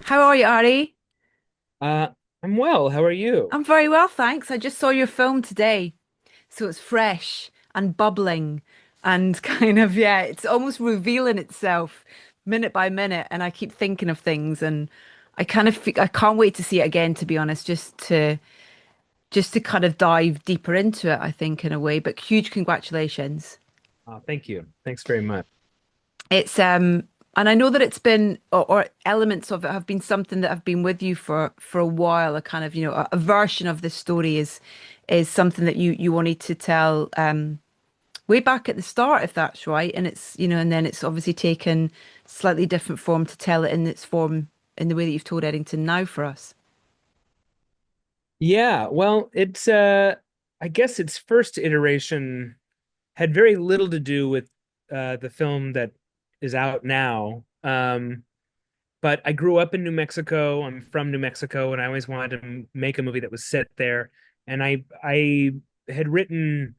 How are you, Ari? Uh, I'm well. How are you? I'm very well, thanks. I just saw your film today. So it's fresh and bubbling and kind of, yeah, it's almost revealing itself minute by minute. And I keep thinking of things and I can't wait to see it again, to be honest, just to kind of dive deeper into it, I think, in a way. But huge congratulations. Thank you. Thanks very much. It's and I know that it's been or elements of it have been something that have been with you for a while. A kind of, a version of this story is something that you wanted to tell way back at the start, if that's right. And it's, and then it's obviously taken slightly different form to tell it in its form in the way that you've told Eddington now for us. Yeah, well, I guess its first iteration had very little to do with the film that is out now. But I grew up in New Mexico. I'm from New Mexico, and I always wanted to make a movie that was set there. And I had written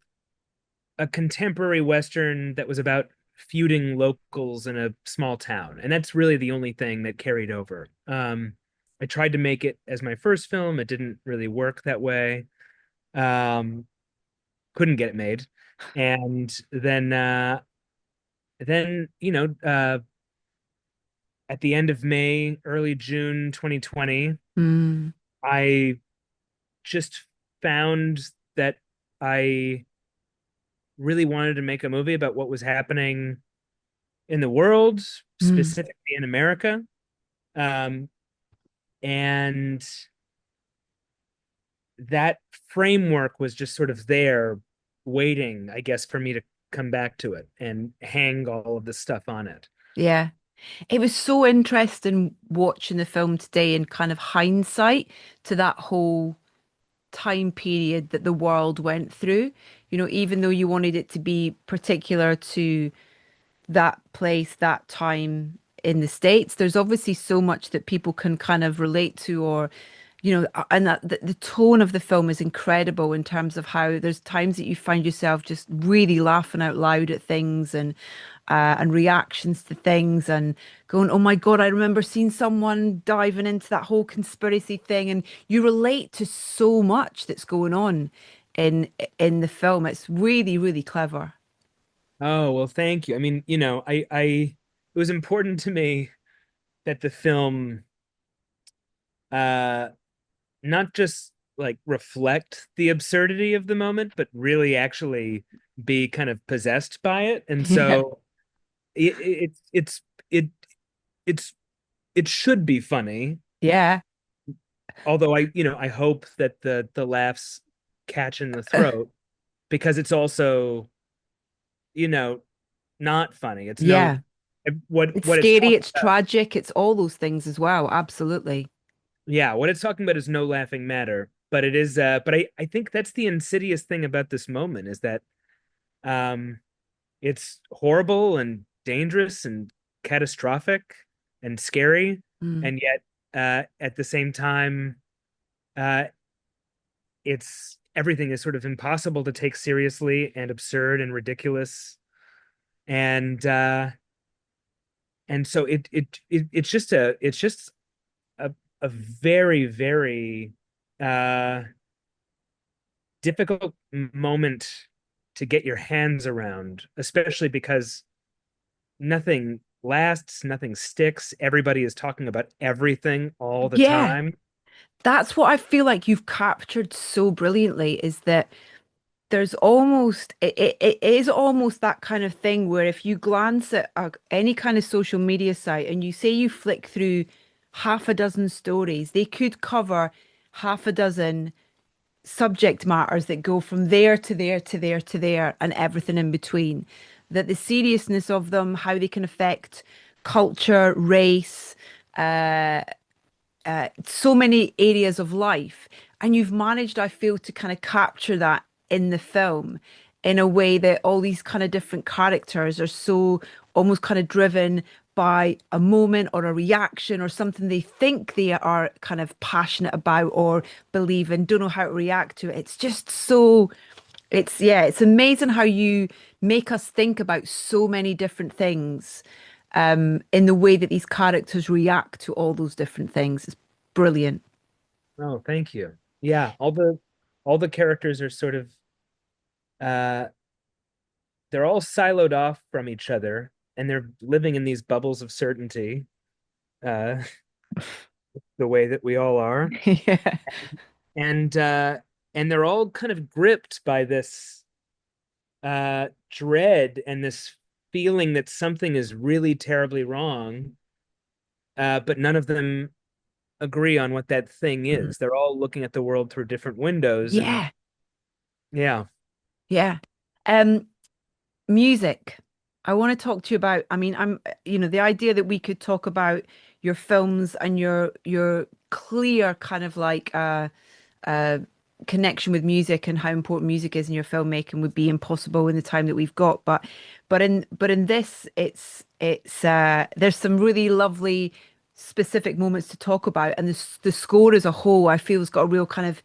a contemporary Western that was about feuding locals in a small town. And that's really the only thing that carried over. I tried to make it as my first film. It didn't really work that way. Um, couldn't get it made. And then, at the end of May, early June 2020, Mm, I just found that I really wanted to make a movie about what was happening in the world, mm. specifically in America. Um, and that framework was just sort of there waiting, I guess, for me to come back to it and hang all of this stuff on it. Yeah. It was so interesting watching the film today in kind of hindsight to that whole time period that the world went through. Even though you wanted it to be particular to that place, that time in the States, there's obviously so much that people can kind of relate to or and that the tone of the film is incredible in terms of how there's times that you find yourself just really laughing out loud at things and reactions to things and going, oh my God, I remember seeing someone diving into that whole conspiracy thing. And you relate to so much that's going on in in the film. It's really, really clever. Oh, well, thank you. I mean, it was important to me that the film uh not just like reflect the absurdity of the moment, but really actually be kind of possessed by it. And Yeah. so it's it it's it should be funny, Yeah. although I hope that the laughs catch in the throat because it's also, you know, not funny. It's no Yeah. It's what it's scary, talking it's about. tragic, it's all those things as well. Absolutely. Yeah, what it's talking about is no laughing matter, but it is but I think that's the insidious thing about this moment is that um it's horrible and dangerous and catastrophic and scary, Mm. and yet at the same time uh it's everything is sort of impossible to take seriously and absurd and ridiculous, and so it's just a a very very uh difficult moment to get your hands around, especially because nothing lasts, nothing sticks. Everybody is talking about everything all the Yeah. time. That's what I feel like you've captured so brilliantly is that there's almost it is almost that kind of thing where if you glance at any kind of social media site and you say you flick through half a dozen stories, they could cover half a dozen subject matters that go from there to there to there to there and everything in between. That the seriousness of them, how they can affect culture, race, so many areas of life. And you've managed, I feel, to kind of capture that in the film in a way that all these kind of different characters are so almost kind of driven by a moment or a reaction or something they think they are kind of passionate about or believe in, don't know how to react to it. It's just so, yeah, it's amazing how you make us think about so many different things in the way that these characters react to all those different things. It's brilliant. Oh, thank you. Yeah, all the characters are sort of uh they're all siloed off from each other and they're living in these bubbles of certainty, uh the way that we all are. Yeah. And and they're all kind of gripped by this dread and this feeling that something is really terribly wrong, but none of them agree on what that thing Mm. is. They're all looking at the world through different windows, and Yeah. yeah. Yeah. Um, Music. I want to talk to you about, I mean, the idea that we could talk about your films and your clear kind of like uh connection with music and how important music is in your filmmaking would be impossible in the time that we've got. But in this, it's there's some really lovely specific moments to talk about, and the score as a whole, I feel, has got a real kind of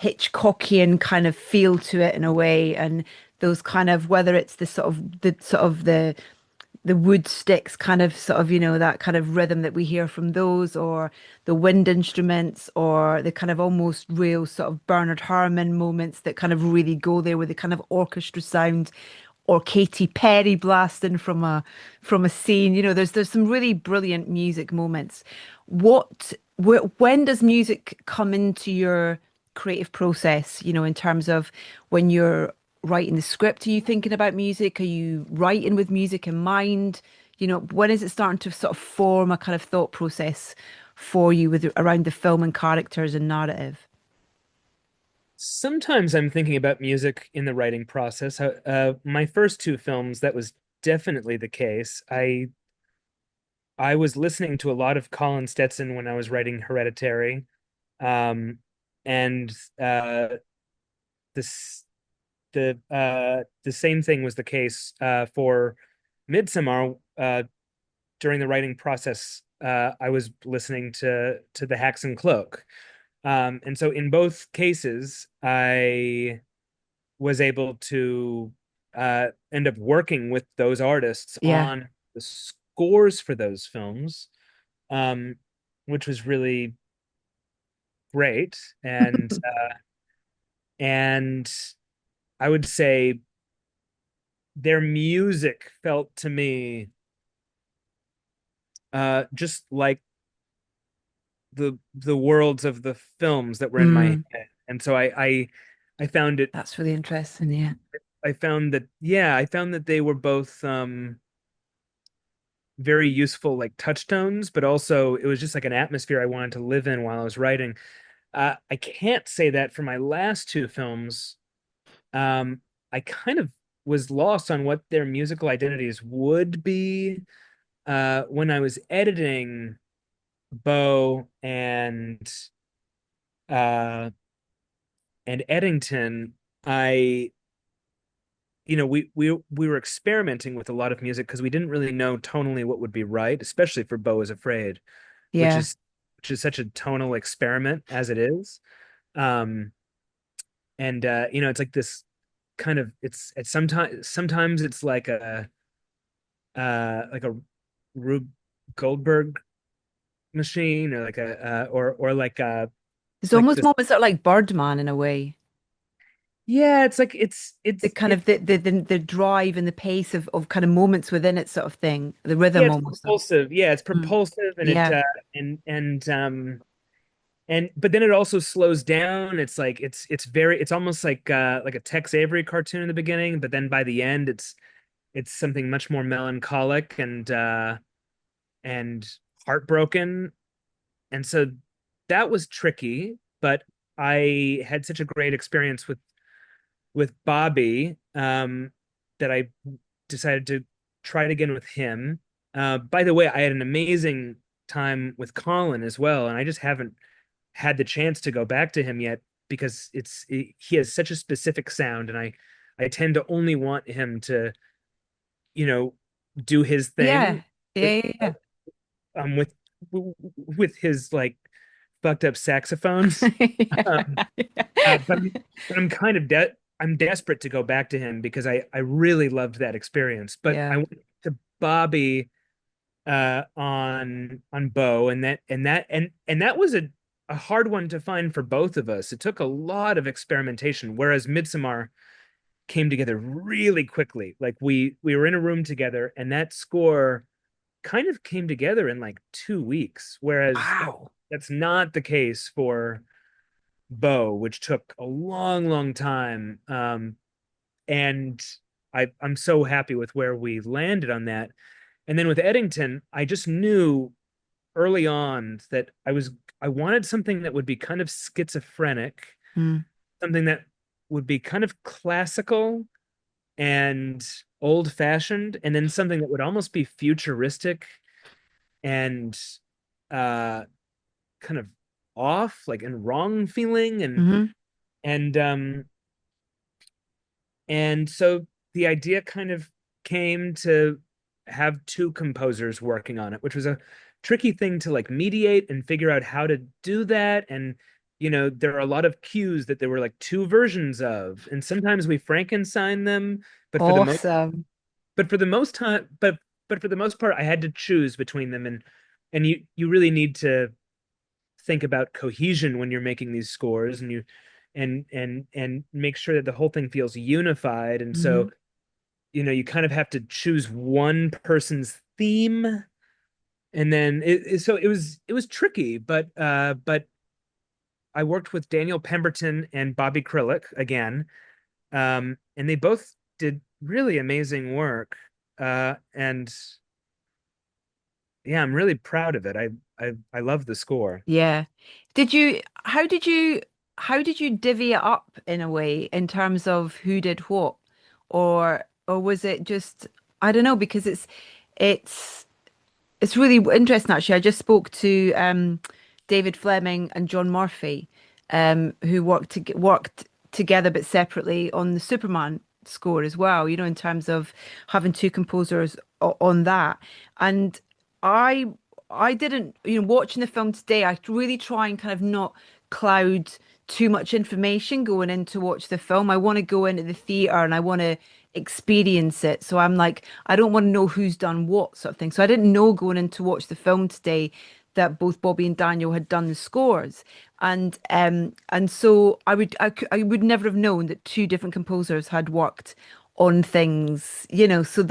Hitchcockian kind of feel to it in a way, and those kind of, whether it's the wood sticks kind of sort of, that kind of rhythm that we hear from those, or the wind instruments, or the kind of almost real sort of Bernard Herrmann moments that kind of really go there with the kind of orchestra sound, or Katy Perry blasting from a scene. There's some really brilliant music moments. When does music come into your creative process, in terms of when you're writing the script? Are you thinking about music? Are you writing with music in mind? When is it starting to sort of form a kind of thought process for you with around the film and characters and narrative? Sometimes I'm thinking about music in the writing process. My first two films, that was definitely the case. I was listening to a lot of Colin Stetson when I was writing Hereditary, um, and this the same thing was the case for Midsommar. During the writing process, I was listening to the Hacks and Cloak, and so in both cases, I was able to end up working with those artists Yeah. on the scores for those films, um, which was really great. And I would say their music felt to me just like the worlds of the films that were in my Mm, head. And so I found it that's really interesting. Yeah. I found that yeah, I found that they were both very useful like touchstones, but also it was just like an atmosphere I wanted to live in while I was writing. I can't say that for my last two films. Um, I kind of was lost on what their musical identities would be. When I was editing Bow uh, and Eddington, I we were experimenting with a lot of music because we didn't really know tonally what would be right, especially for Beau is Afraid, which Yeah. is which is such a tonal experiment as it is. Um, and it's like this kind of it's sometimes it's like a Rube Goldberg machine, or like a or There's like almost this. moments that are like Birdman in a way. Yeah, it's like The kind of the drive and the pace of kind of moments within it, sort of thing. The yeah, rhythm it's almost of. propulsive. Yeah, it's Mm. propulsive, and it Yeah. and but then it also slows down. It's like it's almost like a Tex Avery cartoon in the beginning, but then by the end it's something much more melancholic and heartbroken. And so that was tricky, but I had such a great experience with Bobby, that I decided to try it again with him. By the way, I had an amazing time with Colin as well, and I just haven't had the chance to go back to him yet because he has such a specific sound, and I tend to only want him to, you know, do his thing Yeah. Yeah. Yeah. with with his like fucked up saxophones. Um, but I'm kind of I'm desperate to go back to him because I really loved that experience. But I Yeah. went to Bobby on Bo, and that was a hard one to find for both of us. It took a lot of experimentation, whereas Midsommar came together really quickly. Like we were in a room together, and that score kind of came together in like 2 weeks, whereas Wow. that's not the case for Bo, which took a long, long time. And I'm so happy with where we landed on that. And then with Eddington, I just knew early on that I wanted something that would be kind of schizophrenic, Mm. something that would be kind of classical and old fashioned, and then something that would almost be futuristic and uh kind of off, like and wrong feeling Hmm. and um and so the idea kind of came to have two composers working on it, which was a tricky thing to like mediate and figure out how to do that. And there are a lot of cues that there were like two versions of, and sometimes we Frankenstein them, but for the most Awesome. but for the most time but for the most part I had to choose between them. And you really need to think about cohesion when you're making these scores, and and make sure that the whole thing feels unified. And Hmm. so you kind of have to choose one person's theme, and then so it was tricky, but I worked with Daniel Pemberton and Bobby Krillick again, and they both did really amazing work, and yeah, I'm really proud of it. I love the score. Yeah. How did you divvy it up in a way in terms of who did what? Or was it just, I don't know, because it's it's really interesting actually. I just spoke to David Fleming and John Murphy, who worked together but separately on the Superman score as well, in terms of having two composers on that. And I I didn't, watching the film today, I really try and kind of not cloud too much information going in to watch the film. I want to go into the theater and I want to experience it. So I'm like, I don't want to know who's done what sort of thing. So I didn't know going in to watch the film today that both Bobby and Daniel had done the scores. And so I would never have known that two different composers had worked on things, so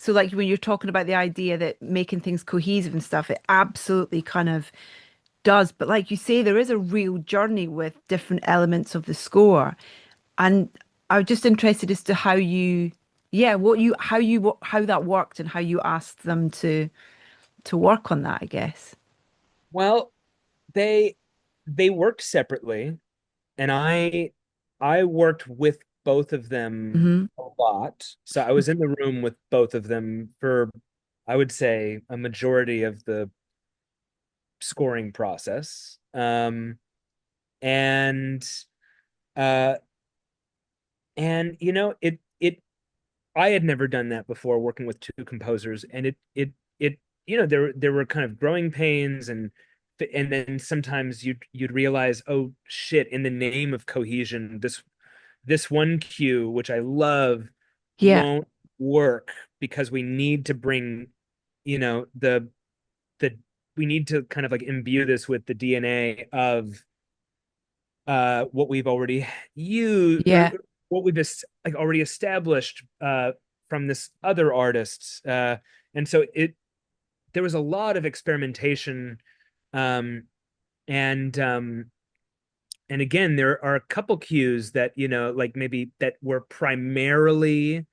so like when you're talking about the idea that making things cohesive and stuff, it absolutely kind of does. But like you say, there is a real journey with different elements of the score. And I'm just interested as to how you, yeah, how that worked and how you asked them to work on that, I guess. Well, they they worked separately, and I worked with both of them Hmm. a lot. So I was in the room with both of them for, I would say, a majority of the scoring process. And uh and it I had never done that before, working with two composers, and it there were kind of growing pains, and then sometimes you'd realize, oh shit, in the name of cohesion, this one cue, which I love, Yeah, won't work because we need to bring, the we need to kind of like imbue this with the DNA of what we've already used, or yeah, what we've just like already established from this other artist. And so it there was a lot of experimentation, um and and again, there are a couple cues that like maybe that were primarily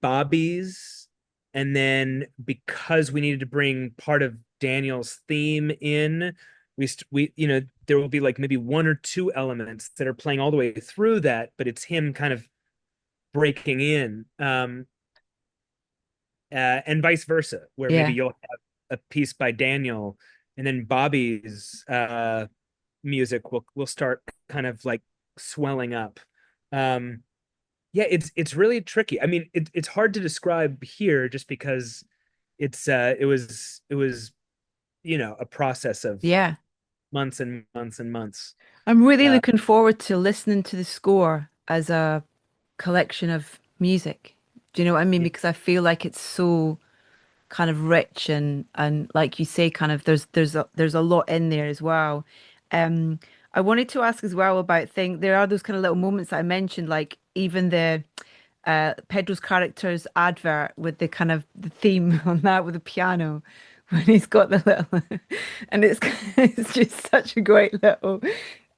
Bobby's, and then because we needed to bring part of Daniel's theme in, we there will be like maybe one or two elements that are playing all the way through that, but it's him kind of breaking in, and vice versa, where maybe yeah. you'll have a piece by Daniel, and then Bobby's music will start kind of like swelling up. Um, yeah, it's really tricky. I mean, it's hard to describe here just because it was a process of Yeah. months and months and months. I'm really Uh, looking forward to listening to the score as a collection of music. Do you know what I mean? Because I feel like it's so kind of rich and like you say, kind of there's a lot in there as well. Um, I wanted to ask as well about thing. There are those kind of little moments that I mentioned, like even the Pedro's character's advert with the kind of the theme on that with the piano when he's got the little and it's just such a great little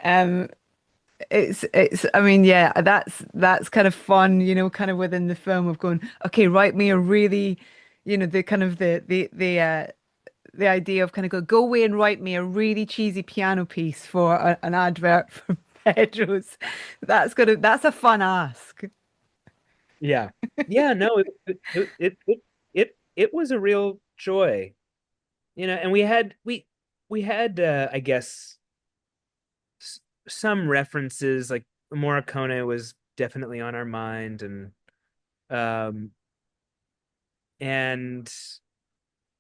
um it's I mean yeah that's kind of fun, you know, kind of within the film of going, okay, write me a really, you know, the kind of the idea of kind of go away and write me a really cheesy piano piece for an advert for Pedro's. That's a fun ask. Yeah. Yeah, no, it was a real joy. You know, and we had I guess s some references like Morricone was definitely on our mind um and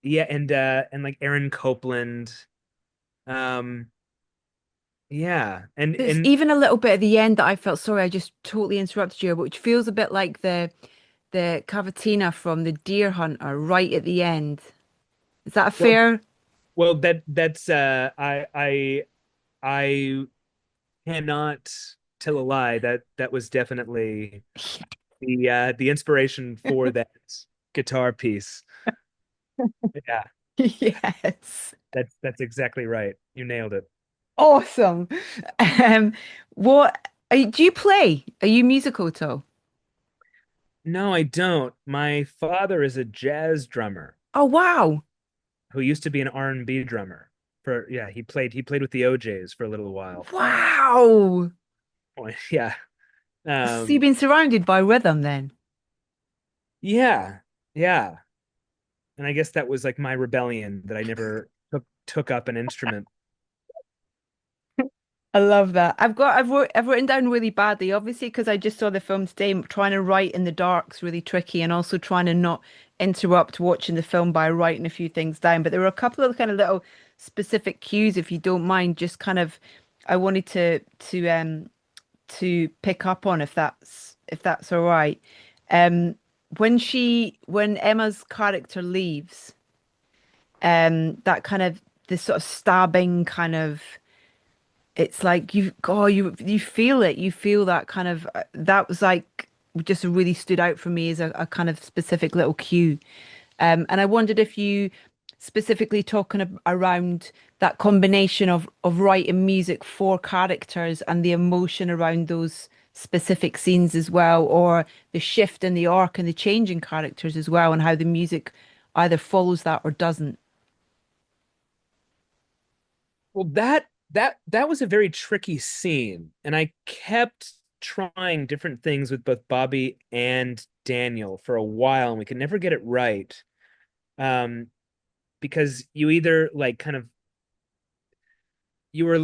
yeah and like Aaron Copland um yeah There's and even a little bit at the end that I felt sorry, I just totally interrupted you, which feels a bit like the cavatina from the Deer Hunter right at the end. Is that a well fair? that's I cannot tell a lie. That was definitely the inspiration for that guitar piece. Yeah, Yes. that's exactly right. You nailed it. Awesome. Um, what do you play? Are you musical at all? No, I don't. My father is a jazz drummer Oh wow. who used to be an R&B drummer. For yeah, he played with the OJs for a little while. Wow. Oh, yeah. So you've Um been surrounded by rhythm then. yeah. Yeah. And I guess that was like my rebellion that I never took up an instrument. I love that. I've written down really badly, obviously, because I just saw the film today. Trying to write in the dark's really tricky, and also trying to not interrupt watching the film by writing a few things down. But there were a couple of kind of little specific cues, if you don't mind, just kind of I wanted to pick up on if that's all right. Um, when Emma's character leaves, that kind of this sort of stabbing kind of it's like you feel it, you feel that kind of that was like just really stood out for me as a kind of specific little cue. And I wondered if you specifically talking around that combination of writing music for characters and the emotion around those specific scenes as well, or the shift in the arc and the change in characters as well, and how the music either follows that or doesn't. Well, that was a very tricky scene, and I kept trying different things with both Bobby and Daniel for a while, and we could never get it right. Um, because you either like kind of you were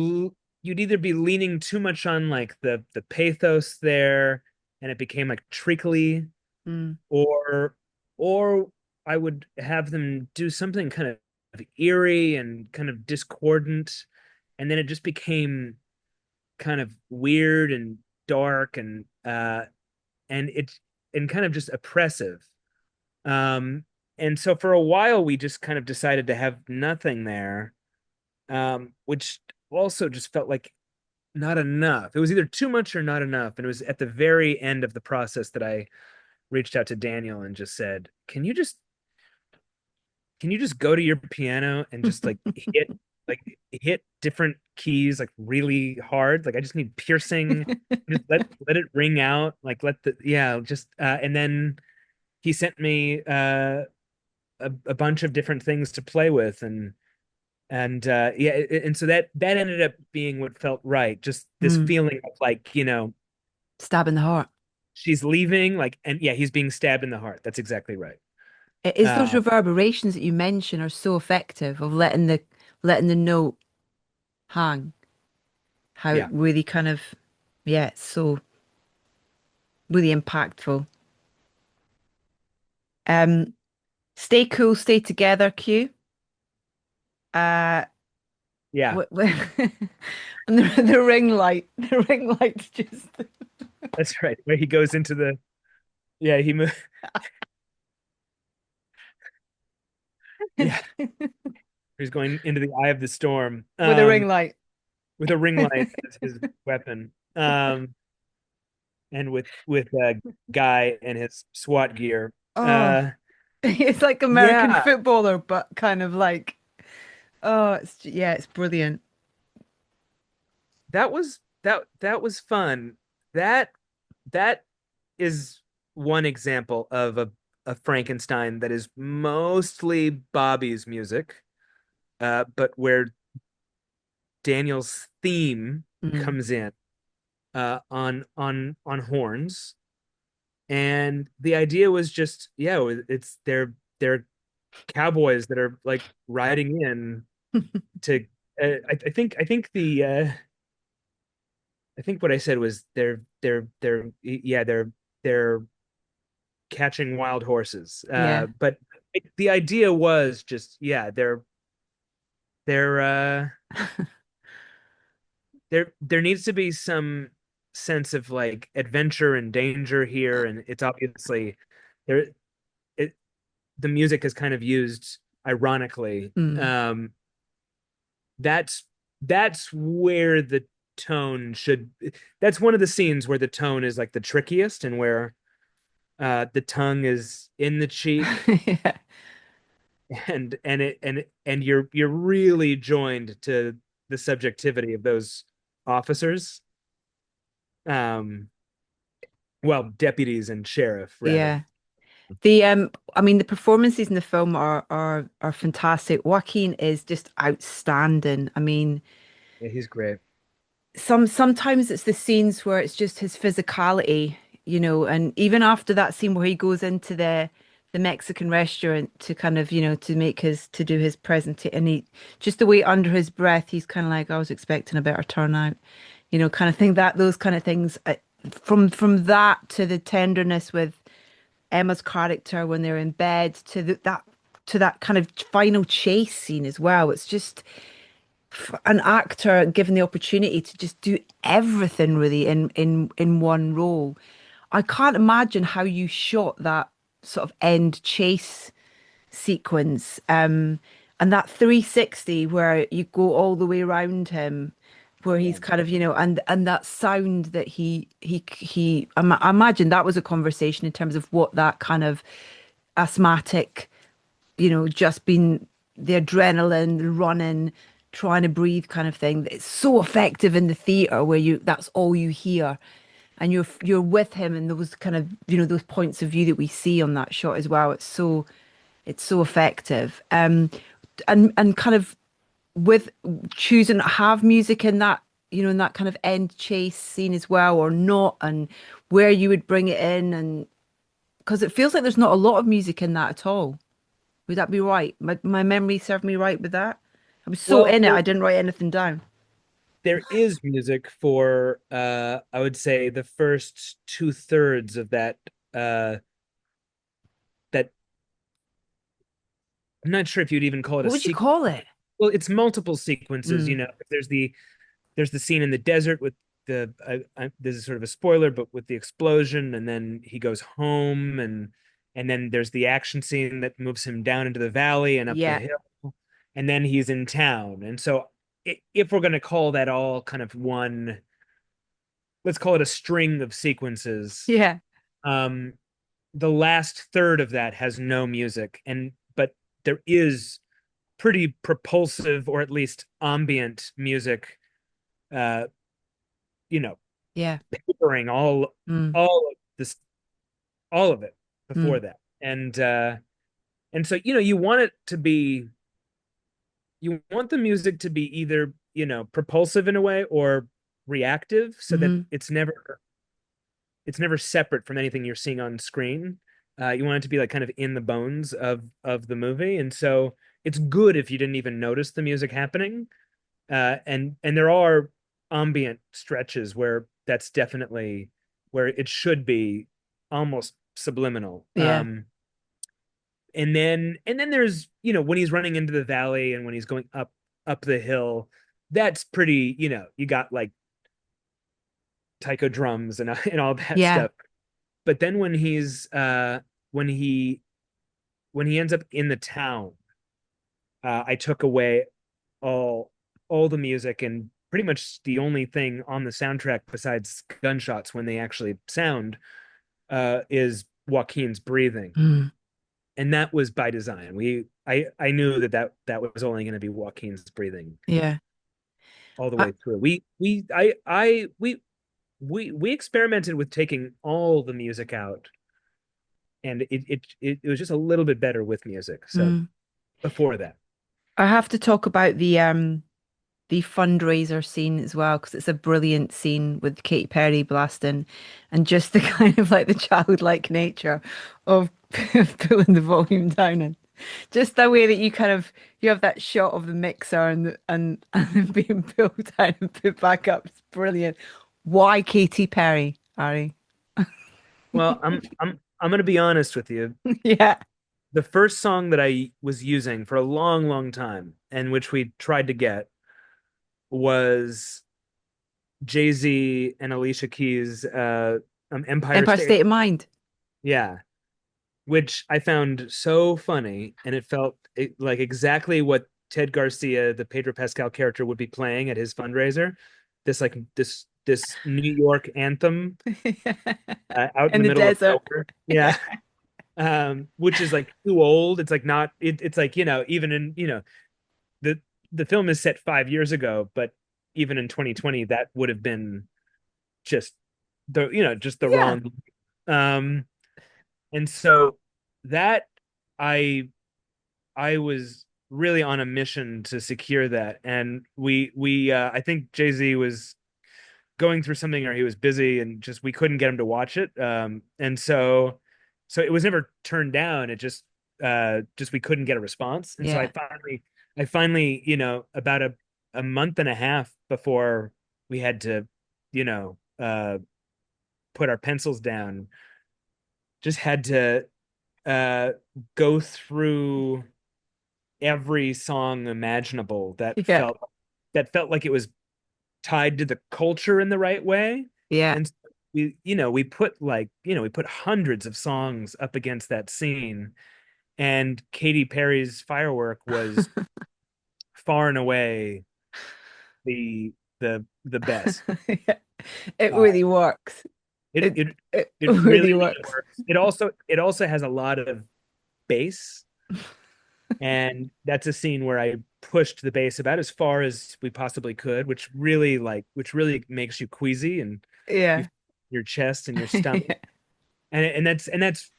you'd either be leaning too much on like the pathos there, and it became like treacly, Mm, or or I would have them do something kind of eerie and kind of discordant, and then it just became kind of weird and dark and it and kind of just oppressive. And so for a while we just kind of decided to have nothing there, which also just felt like not enough. It was either too much or not enough. And it was at the very end of the process that I reached out to Daniel and just said, can you just go to your piano and just like hit different keys like really hard? Like I just need piercing. Just let it ring out. Like let the yeah, just and then he sent me a bunch of different things to play with and yeah, and so that ended up being what felt right. Just this mm. feeling of like, Stab in the heart. she's leaving, like, and yeah, he's being stabbed in the heart. That's exactly right. It is those Uh, reverberations that you mention are so effective of letting the note hang. How it yeah. really kind of yeah, it's so really impactful. Um, stay cool, stay together, Q. Uh, Yeah, and the ring light, the ring light's just that's right. Where he goes into the yeah, he moved. Yeah, he's going into the eye of the storm, With a ring light. with a ring light as his weapon, and with a guy and his SWAT gear. Oh, Uh, it's like American yeah, footballer, but kind of like, oh, yeah, it's brilliant. that was fun. That that is one example of a Frankenstein that is mostly Bobby's music, but where Daniel's theme Mm. comes in on horns, and the idea was just it's they're cowboys that are like riding in to. I think what I said was they're catching wild horses. Yeah. But the idea was just they're there needs to be some sense of like adventure and danger here, and it's obviously there it the music is kind of used ironically. Mm. That's where the tone should that's one of the scenes where the tone is like the trickiest and where the tongue is in the cheek, Yeah. and you're really joined to the subjectivity of those officers, um well, deputies and sheriff rather. Yeah. The I mean the performances in the film are fantastic. Joaquin is just outstanding. I mean, Yeah, he's great. sometimes it's the scenes where it's just his physicality, and even after that scene where he goes into the Mexican restaurant to kind of, to do his presentation, and he just the way under his breath, he's kind of like, I was expecting a better turnout, kind of thing, that those kind of things, from that to the tenderness with Emma's character when they're in bed to that kind of final chase scene as well. It's just an actor given the opportunity to just do everything really in one role. I can't imagine how you shot that sort of end chase sequence, and that 360 where you go all the way around him, where Yeah. he's kind of, and that sound that I imagine that was a conversation in terms of what that kind of asthmatic, just being the adrenaline running, trying to breathe kind of thing. It's so effective in the theater where that's all you hear. And you're with him and those kind of, those points of view that we see on that shot as well. It's so effective. And kind of with choosing to have music in that, in that kind of end chase scene as well, or not, and where you would bring it in, and because it feels like there's not a lot of music in that at all. Would that be right? My memory served me right with that. I was so Well, in it, I didn't write anything down. there is music for I would say the first two-thirds of uh that I'm not sure if you'd even call it a What would you sequence. call it? Well, it's multiple sequences, Mm, there's the scene in the desert with this is sort of a spoiler, but with the explosion, and then he goes home, and then there's the action scene that moves him down into the valley and up the yeah, hill, and then he's in town. And so if we're going to call that all kind of one, let's call it a string of sequences. yeah, um the last third of that has no music, and but there is pretty propulsive or at least ambient music, uh you know yeah, peppering mm, all of this all of it before mm, that. And so you want the music to be either propulsive in a way or reactive, so that hmm, it's never separate from anything you're seeing on screen. You want it to be like kind of in the bones of the movie, and so it's good if you didn't even notice the music happening. And there are ambient stretches where that's definitely where it should be almost subliminal. yeah, And then there's when he's running into the valley and when he's going up the hill, that's pretty. You got like taiko drums and and all that yeah, stuff. But then when he ends up in the town, I took away all all the music, and pretty much the only thing on the soundtrack besides gunshots when they actually sound is Joaquin's breathing. Mm, And that was by design. I knew that was only going to be Joaquin's breathing yeah. all the I, way through. We experimented with taking all the music out, and it was just a little bit better with music. So mm. before that, I have to talk about the fundraiser scene as well because it's a brilliant scene with Katy Perry blasting and just the kind of like the childlike nature of pulling the volume down and just the way that you kind of you have that shot of the mixer and then being pulled down and put back up. It's brilliant. Why Katy Perry, Ari? well, I'm gonna be honest with you. Yeah. The first song that I was using for a long, long time, and which we tried to get, was Jay-Z and Alicia Keys' Empire Empire State. State of Mind. Yeah, which I found so funny, and it felt like exactly what Ted Garcia, the Pedro Pascal character, would be playing at his fundraiser. This New York anthem out in In the the middle of desert. nowhere. Yeah. Which is like too old. It's like not it's like, even in, the the film is set 5 years ago, but even in 2020, that would have been just just the Yeah. wrong. Um, and so that I I was really on a mission to secure that, and we I think Jay-Z was going through something, or he was busy, and just we couldn't get him to watch it. And so it was never turned down. It just we couldn't get a response. And so Yeah. I finally, about a month and a half before we had to, you know, put our pencils down, just had to uh go through every song imaginable Yeah. that felt like it was tied to the culture in the right way. Yeah. And we put hundreds of songs up against that scene. And Katy Perry's Firework was far and away the best. Yeah. It Uh, really works. it It it it it really, really really works. works. It also has a lot of bass, and that's a scene where I pushed the bass about as far as we possibly could, which really makes you queasy, and you Yeah. your chest and your stomach. And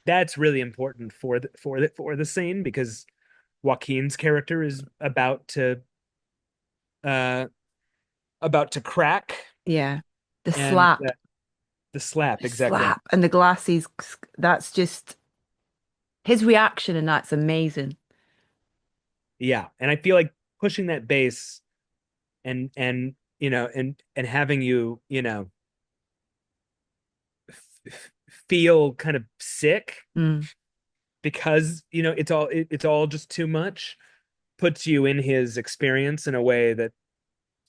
that's really important for the scene, because Joaquin's character is uh about to crack, Yeah. The and slap. the slap, The exactly. slap and the glasses. That's just his reaction and that's amazing. Yeah, and I feel like pushing that bass, and having feel kind of sick, Mm. because it's all just too much, puts you in his experience in a way that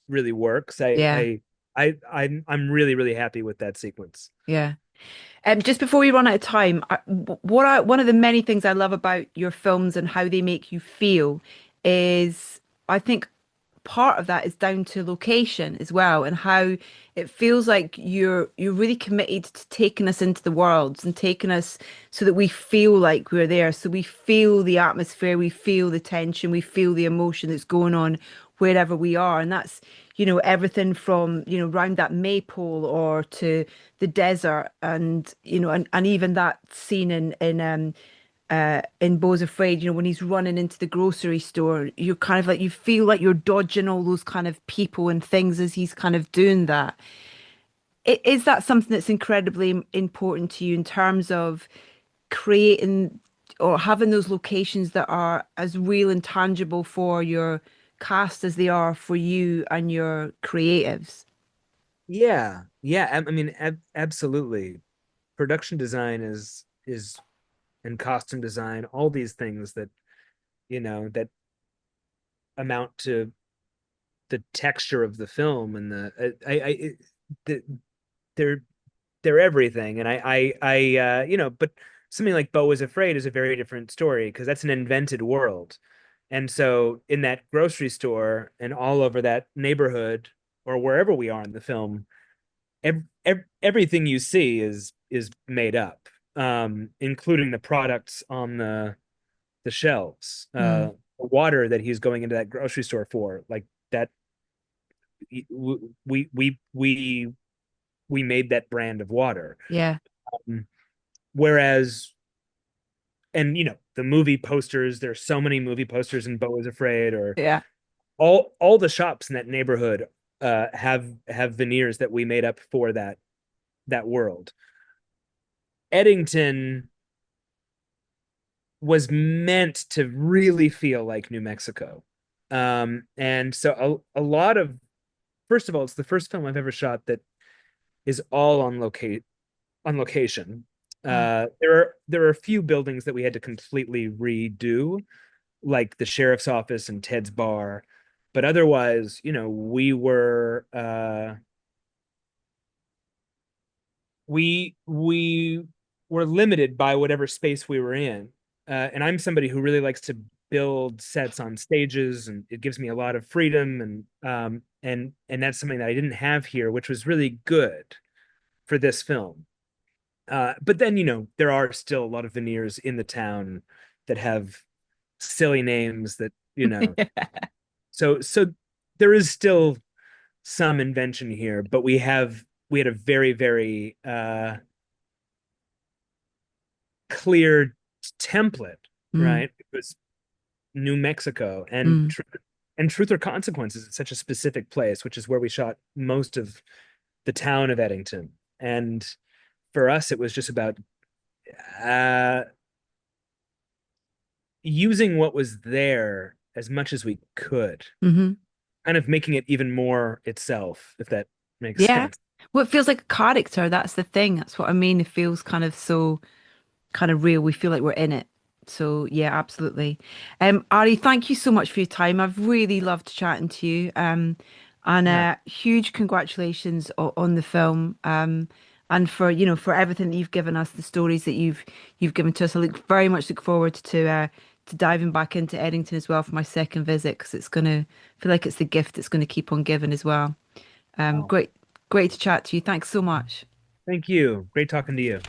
really works. Yeah. I'm really, really happy with that sequence. Yeah. Just before we run out of time, one of the many things I love about your films and how they make you feel is I think part of that is down to location as well and how it feels like you're really committed to taking us into the worlds and taking us so that we feel like we're there. So we feel the atmosphere, we feel the tension, we feel the emotion that's going on wherever we are. And that's, everything from, round that maypole or to the desert and, and even that scene in Bo's Afraid, when he's running into the grocery store, you're kind of like you feel like you're dodging all those kind of people and things as he's kind of doing that. Is that something that's incredibly important to you in terms of creating or having those locations that are as real and tangible for your cast as they are for you and your creatives? Yeah, yeah. I mean, absolutely. Production design is and costume design, all these things that amount to the texture of the film, and the they're they're everything. And but something like Beau is Afraid is a very different story, because that's an invented world, And so in that grocery store and all over that neighborhood or wherever we are in the film, everything you see is made up, including the products on the shelves. Mm. The water that he's going into that grocery store for, like that, we we we we made that brand of water. Yeah. Um, Whereas, and the movie posters, there's so many movie posters in Beau is Afraid, or Yeah. all the shops in that neighborhood have veneers that we made up for that world. Eddington was meant to really feel like New Mexico. And so a lot of, first of all, it's the first film I've ever shot that is all on location. Wow. There are a few buildings that we had to completely redo, like the sheriff's office and Ted's bar, but otherwise, we were limited by whatever space we were in. And I'm somebody who really likes to build sets on stages, and it gives me a lot of freedom, and that's something that I didn't have here, which was really good for this film. But then, there are still a lot of veneers in the town that have silly names that, so there is still some invention here, but we had a very, very clear template, Mm. right? It was New Mexico, Mm. and Truth or Consequences is such a specific place, which is where we shot most of the town of Eddington. And for us, it was just about uh, using what was there as much as we could, Hmm. kind of making it even more itself, if that makes Yeah. sense. Well, it feels like a character. That's the thing. That's what I mean. It feels kind of so kind of real. We feel like we're in it. So yeah, absolutely. Ari, thank you so much for your time. I've really loved chatting to you. And Yeah. huge congratulations on the film. And for for everything that you've given us, the stories that you've given to us. I very much look forward to diving back into Eddington as well for my second visit because it's gonna feel like it's the gift that's gonna keep on giving as well. Wow. Great to chat to you. Thanks so much. Thank you. Great talking to you.